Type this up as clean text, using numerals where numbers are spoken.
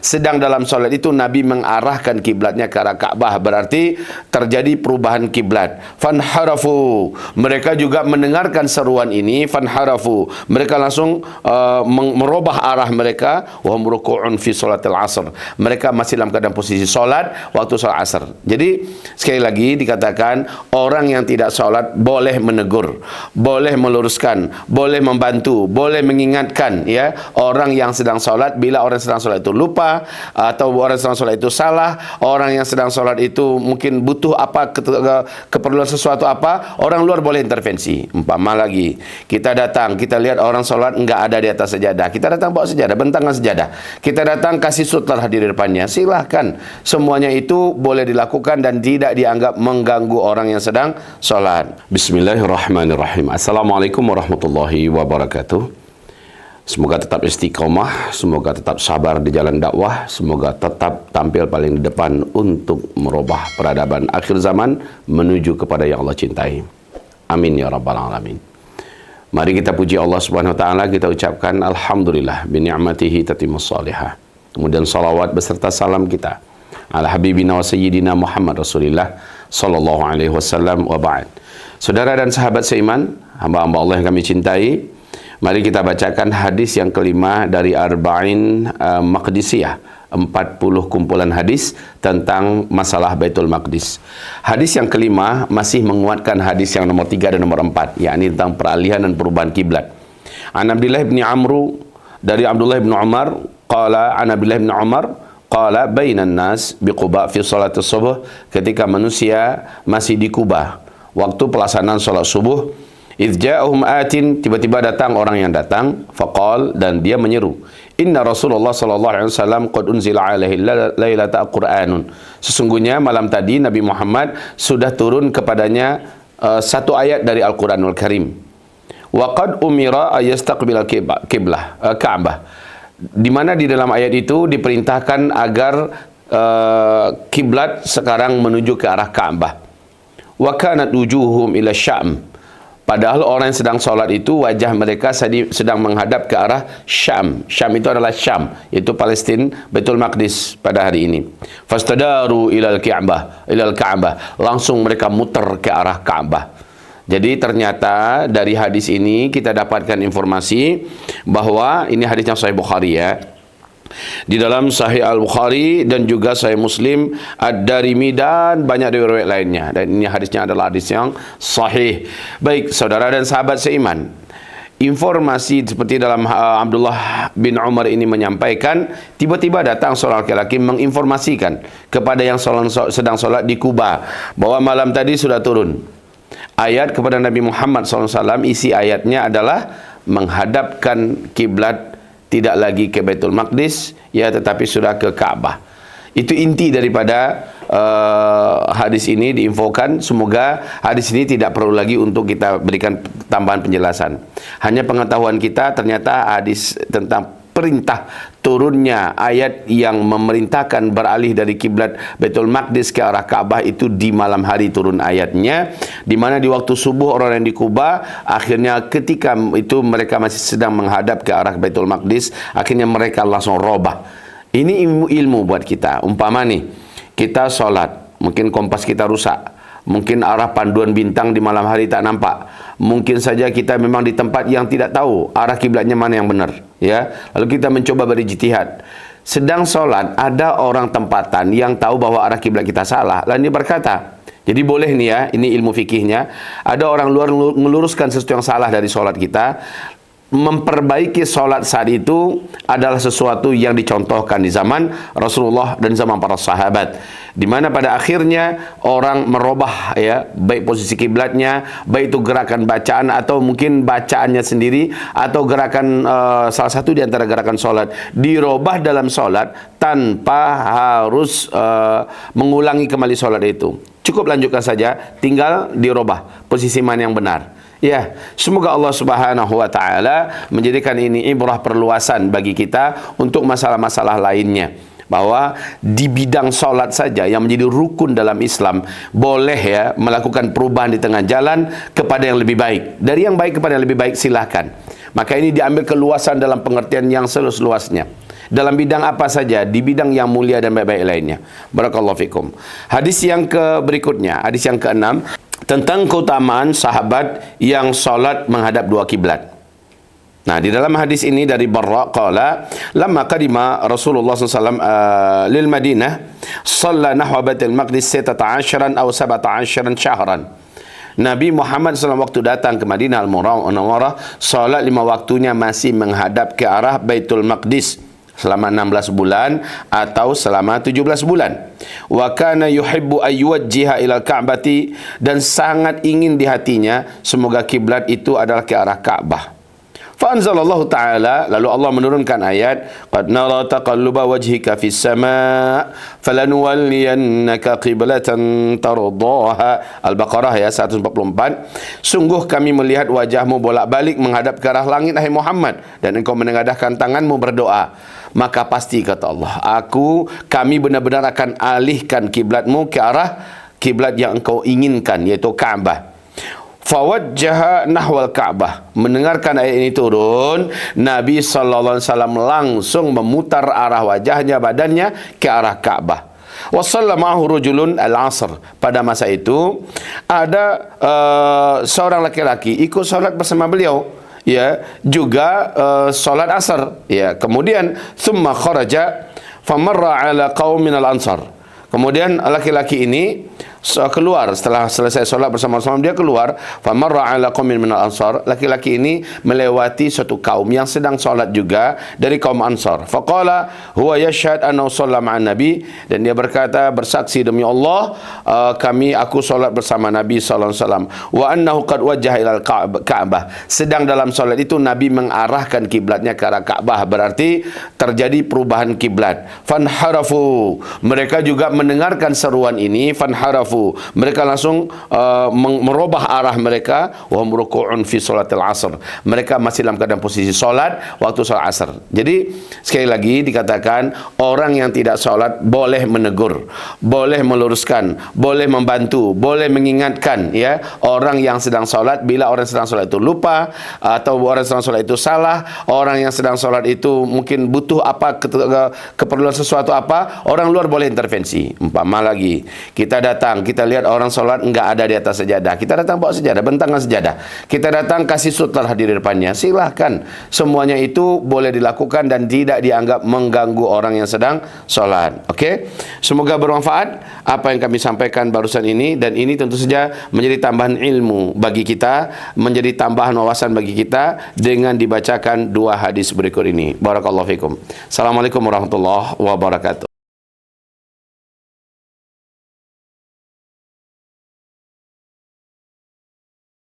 Sedang dalam solat itu Nabi mengarahkan kiblatnya ke arah Ka'bah, berarti terjadi perubahan kiblat. Fanharafu, mereka juga mendengarkan seruan ini. Fanharafu, mereka langsung merubah arah mereka. Wa hum ruku'un fi salatil asr, mereka masih dalam keadaan posisi solat waktu solat asar. Jadi sekali lagi dikatakan, orang yang tidak solat boleh menegur, boleh meluruskan, boleh membantu, boleh mengingatkan, ya, orang yang sedang solat. Bila orang sedang solat itu lupa, atau orang sedang solat itu salah, orang yang sedang solat itu mungkin butuh apa, keperluan sesuatu apa, orang luar boleh intervensi. Umpama lagi kita datang, kita lihat orang solat enggak ada di atas sejadah, kita datang bawa sejadah, bentangkan sejadah, kita datang kasih sutra di depannya, silahkan. Semuanya itu boleh dilakukan dan tidak dianggap mengganggu orang yang sedang solat. Bismillahirrahmanirrahim. Assalamualaikum warahmatullahi wabarakatuh. Semoga tetap istiqomah, semoga tetap sabar di jalan dakwah, semoga tetap tampil paling di depan untuk merubah peradaban akhir zaman menuju kepada yang Allah cintai. Amin ya rabbal alamin. Mari kita puji Allah Subhanahu wa taala, kita ucapkan alhamdulillah bi ni'matihi tatimmus shalihah. Kemudian salawat beserta salam kita ala habibina wa sayyidina Muhammad Rasulillah sallallahu alaihi wasallam wa ba'd. Saudara dan sahabat seiman, hamba-hamba Allah yang kami cintai, mari kita bacakan hadis yang kelima dari Arba'in Maqdisiyah, 40 kumpulan hadis tentang masalah Baitul Maqdis. Hadis yang kelima masih menguatkan hadis yang nomor 3 dan nomor 4, yakni tentang peralihan dan perubahan kiblat. An Abdullah bin Amru, dari Abdullah bin Umar, qala an Abdullah bin Umar qala bainan nas bi Quba fi salatis subuh, ketika manusia masih di Kuba waktu pelaksanaan salat subuh, idh ja'ahum atin, tiba-tiba datang orang yang datang, faqal, dan dia menyeru, inna Rasulullah sallallahu alaihi wasallam qad unzila alaihi lailata Qur'anun, sesungguhnya malam tadi Nabi Muhammad sudah turun kepadanya satu ayat dari Al-Quranul Karim. Wa qad umira ayastaqbilal Ka'bah, di mana di dalam ayat itu diperintahkan agar kiblat sekarang menuju ke arah Ka'bah. Wa kanat wujuhum ila Syam, padahal orang yang sedang solat itu wajah mereka sedang menghadap ke arah Syam. Syam itu adalah Syam, yaitu Palestina, Baitul Maqdis pada hari ini. Fastadaru ilal Ka'bah, langsung mereka muter ke arah Ka'bah. Jadi ternyata dari hadis ini kita dapatkan informasi bahwa ini hadis yang Sahih Bukhari, ya. Di dalam Sahih Al-Bukhari dan juga Sahih Muslim, Ad-Darimi dan banyak riwayat lainnya, dan ini hadisnya adalah hadis yang sahih. Baik, saudara dan sahabat seiman, informasi seperti dalam Abdullah bin Umar ini menyampaikan, tiba-tiba datang seorang laki-laki menginformasikan kepada yang sedang solat di Kuba bahwa malam tadi sudah turun ayat kepada Nabi Muhammad SAW. Isi ayatnya adalah menghadapkan kiblat tidak lagi ke Baitul Maqdis, ya, tetapi sudah ke Ka'bah. Itu inti daripada hadis ini diinfokan. Semoga hadis ini tidak perlu lagi untuk kita berikan tambahan penjelasan. Hanya pengetahuan kita, ternyata hadis tentang perintah turunnya ayat yang memerintahkan beralih dari kiblat Baitul Maqdis ke arah Ka'bah itu di malam hari turun ayatnya, di mana di waktu subuh orang yang di Kuba, akhirnya ketika itu mereka masih sedang menghadap ke arah Baitul Maqdis, akhirnya mereka langsung robah. Ini ilmu buat kita. Umpama nih, kita sholat, mungkin kompas kita rusak, mungkin arah panduan bintang di malam hari tak nampak, mungkin saja kita memang di tempat yang tidak tahu arah kiblatnya mana yang benar, ya. Lalu kita mencoba berijtihad. Sedang solat ada orang tempatan yang tahu bahwa arah kiblat kita salah, lalu dia berkata, jadi boleh nih, ya, ini ilmu fikihnya, ada orang luar meluruskan sesuatu yang salah dari solat kita. Memperbaiki solat saat itu adalah sesuatu yang dicontohkan di zaman Rasulullah dan zaman para sahabat, di mana pada akhirnya orang merubah, ya, baik posisi kiblatnya, baik itu gerakan bacaan atau mungkin bacaannya sendiri, atau gerakan salah satu di antara gerakan solat dirubah dalam solat tanpa harus mengulangi kembali solat itu. Cukup lanjutkan saja, tinggal dirubah posisi mana yang benar. Ya, semoga Allah Subhanahu wa taala menjadikan ini ibrah perluasan bagi kita untuk masalah-masalah lainnya. Bahwa di bidang solat saja yang menjadi rukun dalam Islam, boleh, ya, melakukan perubahan di tengah jalan kepada yang lebih baik. Dari yang baik kepada yang lebih baik, silahkan. Maka ini diambil keluasan dalam pengertian yang seluas-luasnya. Dalam bidang apa saja, di bidang yang mulia dan baik-baik lainnya. Barakallahu fikum. Hadis yang berikutnya, hadis yang ke-6, tentang keutamaan sahabat yang solat menghadap dua kiblat. Nah, di dalam hadis ini dari Barra qala lamma qadima Rasulullah SAW lil Madinah shalla nahwa Baitul Maqdis 16 atau 17 syahran. Nabi Muhammad SAW waktu datang ke Madinah Al-Munawwarah, salat 5 waktunya masih menghadap ke arah Baitul Maqdis selama 16 bulan atau selama 17 bulan. Wa kana yuhibbu ayyuwajjiha ila al-Ka'bati, dan sangat ingin di hatinya semoga kiblat itu adalah ke arah Ka'bah. Fa anzalallahu ta'ala, lalu Allah menurunkan ayat, qad nara taqalluba wajhika fis sama' falanuwalliyannaka qiblatan tardaha. Al-Baqarah ya 144. Sungguh kami melihat wajahmu bolak-balik menghadap ke arah langit, hai Muhammad, dan engkau menengadahkan tanganmu berdoa. Maka pasti kata Allah, kami benar-benar akan alihkan kiblatmu ke arah kiblat yang engkau inginkan, yaitu Ka'bah. Fawajjaha nahwal Ka'bah. Mendengarkan ayat ini turun, Nabi SAW langsung memutar arah wajahnya, badannya ke arah Ka'bah. Wa shalla ma'ahu rajulun al-'asr. Pada masa itu ada seorang laki-laki ikut salat bersama beliau, ya, juga salat asar, ya. Kemudian thumma kharaja famarra ala qaumin al-ansar. Kemudian laki-laki ini keluar setelah selesai solat bersama-sama, dia keluar. Famarra ala qaumin minal ansar. Laki-laki ini melewati suatu kaum yang sedang solat juga dari kaum Ansar. Faqala huwa yashhad annahu shalla ma'an nabi, dan dia berkata, bersaksi demi Allah, aku solat bersama Nabi sallallahu alaihi wasallam, wa annahu qad wajjaha ilal Ka'bah. Sedang dalam solat itu Nabi mengarahkan kiblatnya ke arah Ka'bah, berarti terjadi perubahan kiblat. Fanharafu, mereka juga mendengarkan seruan ini. Fanharafu, mereka langsung merubah arah mereka. Wa hum ruku'un fi salatil asr, mereka masih dalam keadaan posisi solat waktu solat asar. Jadi sekali lagi dikatakan, orang yang tidak solat boleh menegur, boleh meluruskan, boleh membantu, boleh mengingatkan, ya, orang yang sedang solat. Bila orang yang sedang solat itu lupa, atau orang yang sedang solat itu salah, orang yang sedang solat itu mungkin butuh apa, keperluan sesuatu apa, orang luar boleh intervensi. Umpama lagi kita datang, kita lihat orang solat enggak ada di atas sejadah, kita datang bawa sejadah, bentangkan sejadah. Kita datang kasih sutra di depannya, silahkan. Semuanya itu boleh dilakukan dan tidak dianggap mengganggu orang yang sedang solat. Okey, semoga bermanfaat apa yang kami sampaikan barusan ini, dan ini tentu saja menjadi tambahan ilmu bagi kita, menjadi tambahan wawasan bagi kita dengan dibacakan dua hadis berikut ini. Barakallahu fikum. Assalamualaikum warahmatullahi wabarakatuh.